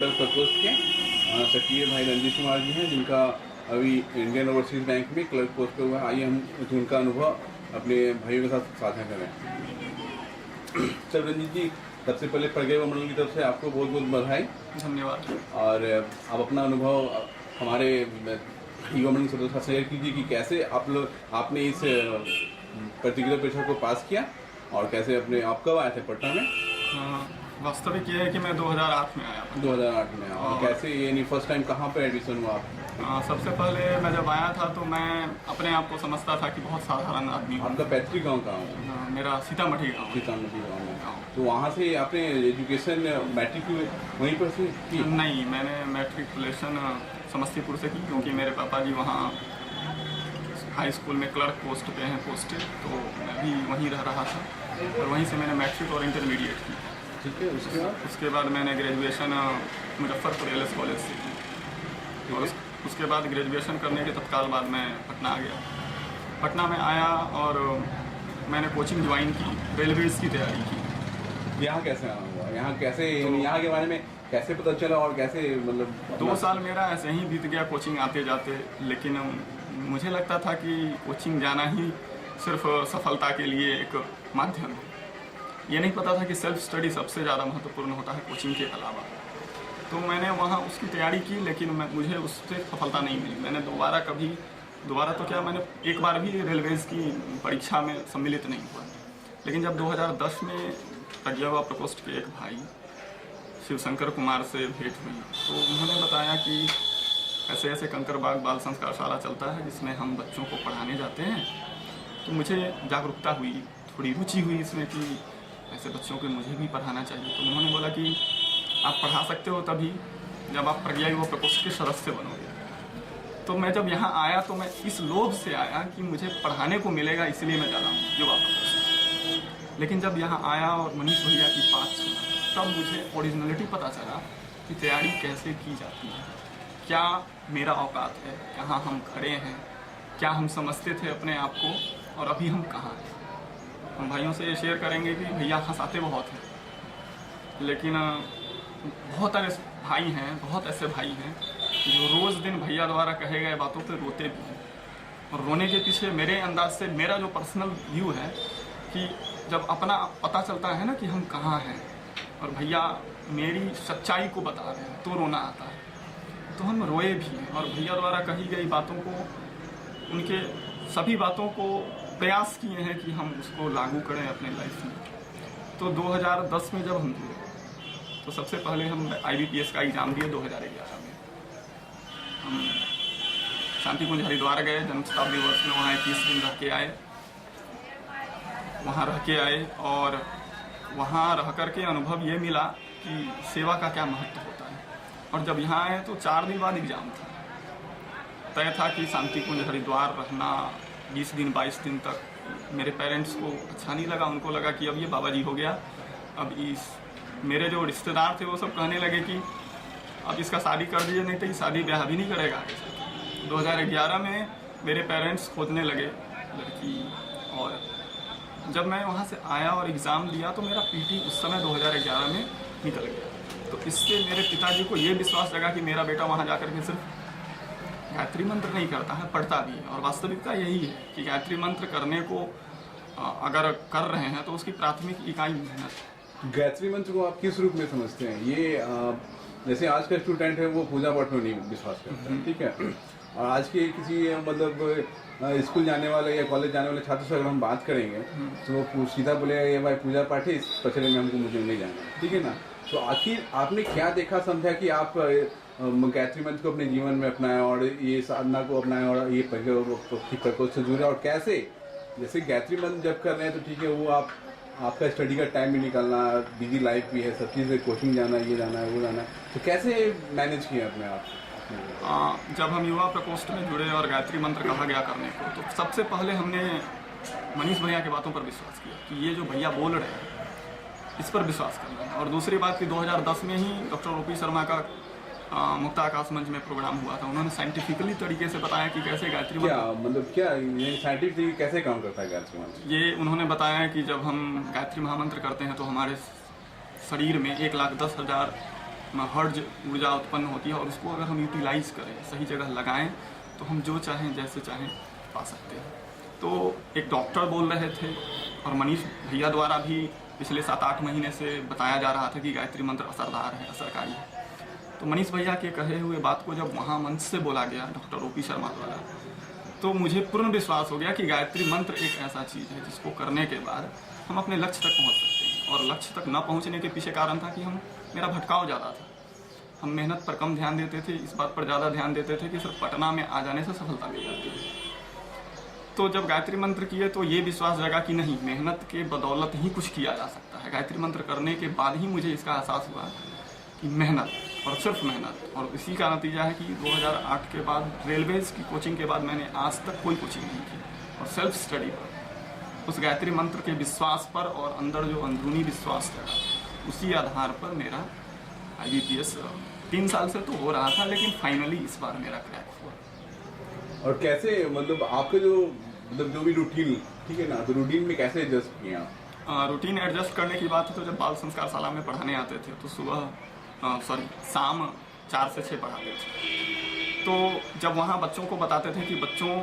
प्रकोष्ठ के सक्रिय भाई रंजीत कुमार जी हैं, जिनका अभी इंडियन ओवरसीज बैंक में क्लर्क पोस्ट पे हुआ है। आइए हम उनका अनुभव अपने भाइयों के साथ साझा करें। सर रंजीत जी, सबसे पहले प्रज्ञा मंडल की तरफ से आपको बहुत बहुत बधाई। धन्यवाद। और आप अपना अनुभव हमारे युवा मंडल सदस्य के साथ शेयर कीजिए कि कैसे आपने इस पर्टिकुलर परीक्षा को पास किया और कैसे अपने आप कब आए थे पटना में। वास्तविक ये है कि मैं 2008 में आया था। 2008 में और कैसे यानी फर्स्ट टाइम कहाँ पे एडमिशन हुआ आप? सबसे पहले मैं जब आया था तो मैं अपने आप को समझता था कि बहुत साधारण आदमी हूँ। आपका पैतृक गांव कहाँ है? मेरा सीतामढ़ी गाँव। सीतामढ़ी गाँव में। तो वहाँ से आपने एजुकेशन मैट्रिक वहीं पर से की? नहीं, मैंने मैट्रिकुलेशन समस्तीपुर से की, क्योंकि मेरे पापा जी वहाँ हाई स्कूल में क्लर्क पोस्ट पे हैं पोस्टेड, तो मैं भी वहीं रह रहा था और वहीं से मैंने मैट्रिक और इंटरमीडिएट की। ठीक है, उसके बाद मैंने graduation Muzaffarpur L S college से की और उसके बाद ग्रेजुएशन करने के तत्काल बाद मैं पटना आ गया। पटना में आया और मैंने कोचिंग ज्वाइन की, रेलवेज की तैयारी की। यहाँ कैसे आना हुआ? यहाँ कैसे यहाँ के बारे में कैसे पता चला और कैसे मतलब 2 साल मेरा ऐसे ही बीत गया कोचिंग आते जाते, लेकिन मुझे लगता था कि कोचिंग जाना ही सिर्फ सफलता के लिए एक माध्यम है। ये नहीं पता था कि सेल्फ स्टडी सबसे ज़्यादा महत्वपूर्ण होता है कोचिंग के अलावा। तो मैंने वहाँ उसकी तैयारी की, लेकिन मुझे उससे सफलता नहीं मिली। मैंने दोबारा तो क्या, मैंने एक बार भी रेलवेज़ की परीक्षा में सम्मिलित नहीं हुआ। लेकिन जब 2010 में प्रज्ञा प्रकोष्ठ के एक भाई शिवशंकर कुमार से भेंट हुई, तो उन्होंने बताया कि ऐसे ऐसे कंकरबाग बाल संस्कार शाला चलता है जिसमें हम बच्चों को पढ़ाने जाते हैं। तो मुझे जागरूकता हुई, थोड़ी रुचि हुई इसमें कि ऐसे बच्चों को मुझे भी पढ़ाना चाहिए। तो उन्होंने बोला कि आप पढ़ा सकते हो तभी जब आप प्रज्ञा युवा प्रकोष्ठ के सदस्य बनोगे। तो मैं जब यहाँ आया तो मैं इस लोभ से आया कि मुझे पढ़ाने को मिलेगा, इसलिए मैं जा रहा हूँ युवा प्रकोष्ठ। लेकिन जब यहाँ आया और मनीष भैया की बात सुना, तब मुझे ओरिजिनलिटी पता चला कि तैयारी कैसे की जाती है, क्या मेरा औकात है, कहाँ हम खड़े हैं, क्या हम समझते थे अपने आप को और अभी हम कहाँ हैं। हम भाइयों से ये शेयर करेंगे कि भैया हंसाते बहुत हैं, लेकिन बहुत ऐसे भाई हैं, बहुत ऐसे भाई हैं जो रोज़ दिन भैया द्वारा कहे गए बातों पे रोते भी हैं। और रोने के पीछे मेरे अंदाज से मेरा जो पर्सनल व्यू है कि जब अपना पता चलता है ना कि हम कहाँ हैं और भैया मेरी सच्चाई को बता रहे हैं, तो रोना आता है। तो हम रोए भी हैं और भैया द्वारा कही गई बातों को, उनके सभी बातों को प्रयास किए हैं कि हम उसको लागू करें अपने लाइफ में। तो 2010 में जब हम जुड़े तो सबसे पहले हम IBPS का एग्ज़ाम दिए 2011 में। हम शांति कुंज हरिद्वार गए, जन्म शताब्दी वर्ष में वहाँ 21 दिन रह के आए। वहाँ रह के आए और वहाँ रह कर के अनुभव ये मिला कि सेवा का क्या महत्व होता है। और जब यहाँ आए तो 4 दिन बाद एग्ज़ाम था। तय था कि शांति कुंज हरिद्वार रहना 20 दिन 22 दिन तक। मेरे पेरेंट्स को अच्छा नहीं लगा, उनको लगा कि अब ये बाबा जी हो गया। अब मेरे जो रिश्तेदार थे वो सब कहने लगे कि अब इसका शादी कर दीजिए, नहीं तो ये शादी ब्याह भी नहीं करेगा आगे चल। 2011 में मेरे पेरेंट्स खोजने लगे लड़की, और जब मैं वहाँ से आया और एग्ज़ाम दिया तो मेरा PT उस समय 2011 में निकल गया। तो इससे मेरे पिताजी को ये विश्वास लगा कि मेरा बेटा वहाँ जाकर के सिर्फ गायत्री मंत्र नहीं करता है, पढ़ता भी है। और वास्तविकता यही है कि गायत्री मंत्र करने को अगर कर रहे हैं तो उसकी प्राथमिक इकाई मेहनत। गायत्री मंत्र को आप किस रूप में समझते हैं? ये जैसे आज का स्टूडेंट है वो पूजा पाठ में नहीं विश्वास करता है, ठीक है, और आज के किसी मतलब स्कूल जाने वाले या कॉलेज जाने वाले छात्र से अगर हम बात करेंगे तो वो सीधा बोलेगा ये भाई पूजा पाठ है, इस पचड़े में हमको मुझे नहीं जाना, ठीक है ना। तो आखिर आपने क्या देखा समझा कि आप गायत्री मंत्र को अपने जीवन में अपनाएं और ये साधना को अपनाएं और ये प्रकोष्ठ से जुड़े? और कैसे, जैसे गायत्री मंत्र जब कर रहे हैं तो ठीक है, वो आपका स्टडी का टाइम भी निकालना, बिजी लाइफ भी है, सब चीज़ें, कोचिंग जाना, ये जाना है, वो जाना है, तो कैसे मैनेज किया अपने आप? जब हम युवा प्रकोष्ठ में जुड़े और गायत्री मंत्र कहा गया करने को, तो सबसे पहले हमने मनीष भैया की बातों पर विश्वास किया कि ये जो भैया बोल रहे हैं इस पर विश्वास करना है। और दूसरी बात कि 2010 में ही डॉक्टर OP शर्मा का मुक्त आकाश मंच में प्रोग्राम हुआ था। उन्होंने साइंटिफिकली तरीके से बताया कि कैसे गायत्री मंत्र, क्या मतलब क्या ये साइंटिफिक तरीके कैसे काम करता है गायत्री मंत्र? ये उन्होंने बताया कि जब हम गायत्री महामंत्र करते हैं तो हमारे शरीर में 1,10,000 हर्ज ऊर्जा उत्पन्न होती है और उसको अगर हम यूटिलाइज करें, सही जगह लगाएं, तो हम जो चाहें जैसे चाहें पा सकते हैं। तो एक डॉक्टर बोल रहे थे और मनीष भैया द्वारा भी पिछले 7-8 महीने से बताया जा रहा था कि गायत्री मंत्र असरदार है, असरकारी है। तो मनीष भैया के कहे हुए बात को जब वहाँ मंच से बोला गया डॉक्टर OP शर्मा द्वारा, तो मुझे पूर्ण विश्वास हो गया कि गायत्री मंत्र एक ऐसा चीज़ है जिसको करने के बाद हम अपने लक्ष्य तक पहुँच सकते हैं। और लक्ष्य तक न पहुँचने के पीछे कारण था कि मेरा भटकाव ज़्यादा था। हम मेहनत पर कम ध्यान देते थे, इस बात पर ज़्यादा ध्यान देते थे कि सिर्फ पटना में आ जाने से सफलता मिल जाती है। तो जब गायत्री मंत्र किए तो ये विश्वास जगा कि नहीं, मेहनत के बदौलत ही कुछ किया जा सकता है। गायत्री मंत्र करने के बाद ही मुझे इसका एहसास हुआ कि मेहनत और सिर्फ मेहनत, और इसी का नतीजा है कि 2008 के बाद रेलवेज की कोचिंग के बाद मैंने आज तक कोई कोचिंग नहीं की, और सेल्फ स्टडी पर उस गायत्री मंत्र के विश्वास पर और अंदर जो अंदरूनी विश्वास जगा, उसी आधार पर मेरा IBPS 3 साल से तो हो रहा था, लेकिन फाइनली इस बार मेरा क्रैक हुआ। और कैसे मतलब आपका जो भी रूटीन, ठीक है ना, तो रूटीन में कैसे एडजस्ट किया? रूटीन एडजस्ट करने की बात है तो जब बाल संस्कार शाला में पढ़ाने आते थे तो शाम 4 से 6 पढ़ाते थे। तो जब वहाँ बच्चों को बताते थे कि बच्चों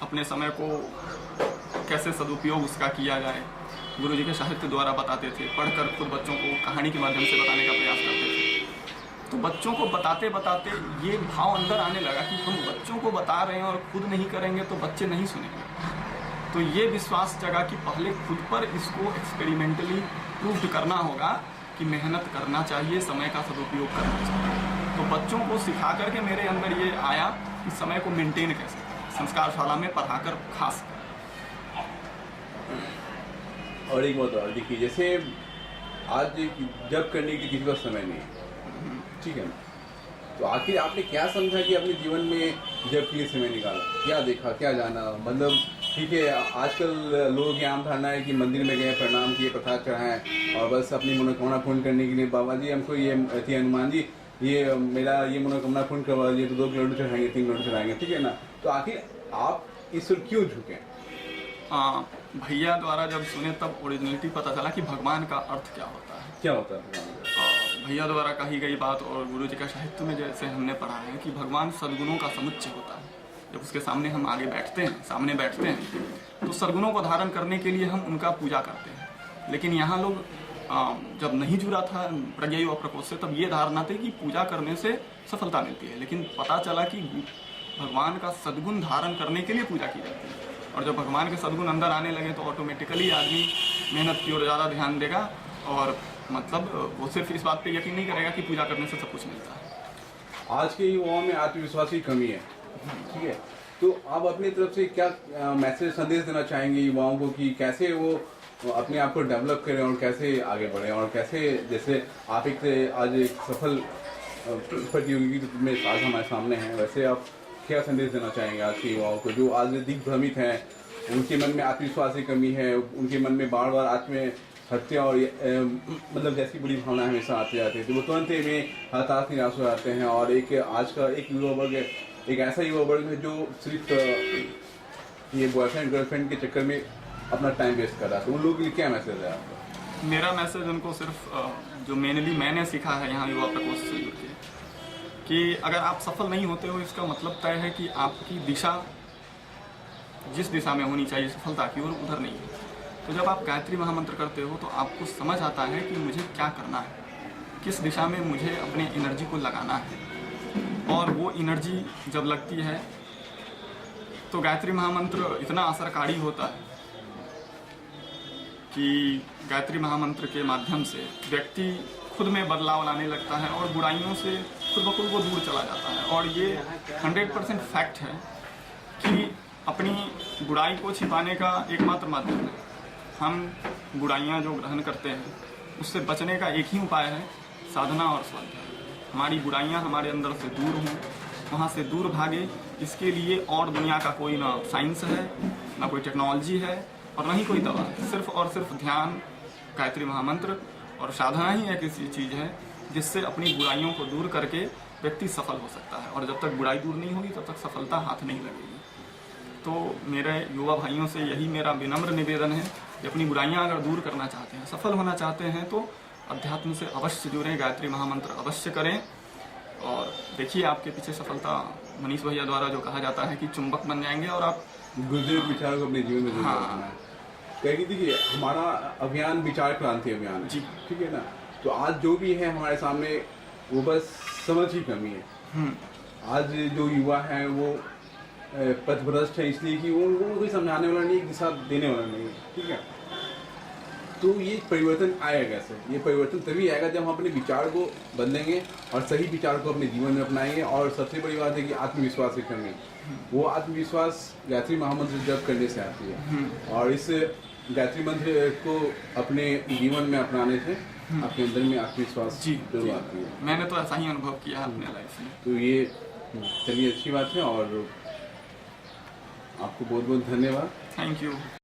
अपने समय को कैसे सदुपयोग उसका किया जाए, गुरु जी के साहित्य द्वारा बताते थे, पढ़कर खुद बच्चों को कहानी के माध्यम से बताने का प्रयास करते थे। तो बच्चों को बताते बताते ये भाव अंदर आने लगा कि हम बच्चों को बता रहे हैं और खुद नहीं करेंगे तो बच्चे नहीं सुनेंगे। तो ये विश्वास जगा कि पहले खुद पर इसको एक्सपेरिमेंटली प्रूव करना होगा कि मेहनत करना चाहिए, समय का सदुपयोग करना चाहिए। तो बच्चों को सिखा करके मेरे अंदर ये आया कि समय को मेंटेन कैसे करें, संस्कार शाला में पढ़ाकर खास। और एक बात और देखिए, जैसे आज जब करने की किसी का समय नहीं, ठीक है ना, तो आखिर आपने क्या समझा कि अपने जीवन में जब के लिए समय निकाला, क्या देखा, क्या जाना? मतलब ठीक है, आजकल लोगों की आम धारणा है कि मंदिर में गए, प्रणाम किए, प्रसाद चढ़ाएं और बस अपनी मनोकामना पूर्ण करने के लिए बाबा जी हमको ये थी, हनुमान जी ये मेरा ये मनोकामना पूर्ण करवा दीजिए तो 2 किलोमीटर चढ़ाएंगे, 3 किलोमीटर चढ़ाएंगे, ठीक है ना। तो आखिर आप इस ओर क्यों झुके? भैया द्वारा जब सुने तब ओरिजिनलिटी पता चला कि भगवान का अर्थ क्या होता है। क्या होता है भैया द्वारा कही गई बात और गुरु जी का साहित्य में जैसे हमने पढ़ा है कि भगवान सद्गुणों का समुच्चय होता है। जब उसके सामने हम आगे बैठते हैं, सामने बैठते हैं, तो सद्गुणों को धारण करने के लिए हम उनका पूजा करते हैं। लेकिन यहाँ लोग जब नहीं जुड़ा था प्रज्ञा युवा प्रकोष्ठ से, तब ये धारणा थी कि पूजा करने से सफलता मिलती है। लेकिन पता चला कि भगवान का सद्गुण धारण करने के लिए पूजा की जाती है। और जब भगवान के सद्गुण अंदर आने लगे तो ऑटोमेटिकली आदमी मेहनत की ओर ज़्यादा ध्यान देगा और मतलब वो सिर्फ इस बात पे यकीन नहीं करेगा कि पूजा करने से सब कुछ मिलता है। आज के युवाओं में आत्मविश्वास की कमी है, ठीक है, तो आप अपनी तरफ से क्या मैसेज संदेश देना चाहेंगे युवाओं को कि कैसे वो अपने आप को डेवलप करें और कैसे आगे बढ़ें, और कैसे जैसे आप आज एक सफल प्रतियोगी में आज हमारे सामने हैं, वैसे आप क्या संदेश देना चाहेंगे आज के युवाओं को जो आज दिग्भ्रमित हैं, उनके मन में आत्मविश्वास की कमी है, उनके मन में बार बार आत्महत्या और मतलब जैसी बुरी भावनाएं हमेशा आती जाती है, तो वो तुरंत में हताश निराश हो जाते हैं। और एक आज का एक युवा वर्ग, एक ऐसा युवा वर्ग है जो सिर्फ ये बॉयफ्रेंड गर्लफ्रेंड के चक्कर में अपना टाइम वेस्ट कर रहा है, तो उन लोगों के लिए क्या मैसेज है आपका? मेरा मैसेज उनको सिर्फ जो मेनली मैंने सीखा है यहाँ युवा प्रकोष्ठ से जुड़ के, कि अगर आप सफल नहीं होते हो इसका मतलब तय है कि आपकी दिशा जिस दिशा में होनी चाहिए सफलता की ओर उधर नहीं है। तो जब आप गायत्री महामंत्र करते हो तो आपको समझ आता है कि मुझे क्या करना है, किस दिशा में मुझे अपने एनर्जी को लगाना है। और वो एनर्जी जब लगती है तो गायत्री महामंत्र इतना असरकारी होता है कि गायत्री महामंत्र के माध्यम से व्यक्ति खुद में बदलाव लाने लगता है और बुराइयों से खुद ब खुद वो दूर चला जाता है। और ये 100% फैक्ट है कि अपनी बुराई को छिपाने का एकमात्र माध्यम है। हम बुराइयां जो ग्रहण करते हैं उससे बचने का एक ही उपाय है, साधना और स्वाध्याय। हमारी बुराइयां हमारे अंदर से दूर हों, वहाँ से दूर भागे, इसके लिए और दुनिया का कोई ना साइंस है, ना कोई टेक्नोलॉजी है और ना ही कोई दवा है। सिर्फ और सिर्फ ध्यान, गायत्री महामंत्र और साधना ही एक ऐसी चीज़ है जिससे अपनी बुराइयों को दूर करके व्यक्ति सफल हो सकता है। और जब तक बुराई दूर नहीं होगी तब तक सफलता हाथ नहीं लगेगी। तो मेरे युवा भाइयों से यही मेरा विनम्र निवेदन है कि अपनी बुराइयां अगर दूर करना चाहते हैं, सफल होना चाहते हैं, तो अध्यात्म से अवश्य जुड़ें, गायत्री महामंत्र अवश्य करें और देखिए आपके पीछे सफलता। मनीष भैया द्वारा जो कहा जाता है कि चुंबक बन जाएंगे और आप गुरुदेव विचार को अपने जीवन में जरूर हाँ। अपनाएं। कहेगी देखिए हमारा अभियान विचार क्रांति अभियान है जी। ठीक है ना। तो आज जो भी है हमारे सामने वो बस समझ की कमी है। आज जो युवा है वो पथभ्रष्ट है इसलिए कि उनको कोई समझाने वाला नहीं है, दिशा देने वाला नहीं है ठीक है। तो ये परिवर्तन आएगा कैसे? ये परिवर्तन तभी आएगा जब हम अपने विचार को बदलेंगे और सही विचार को अपने जीवन में अपनाएंगे। और सबसे बड़ी बात है कि आत्मविश्वास की कमी, वो आत्मविश्वास गायत्री महामंत्र जप करने से आती है और इस गायत्री मंत्र को अपने जीवन में अपनाने से आपके अंदर में आत्मविश्वास जरूर आती है। मैंने तो ऐसा ही अनुभव किया है अपने लाइफ में। तो ये चलिए अच्छी बात है और आपको बहुत बहुत धन्यवाद। Thank you.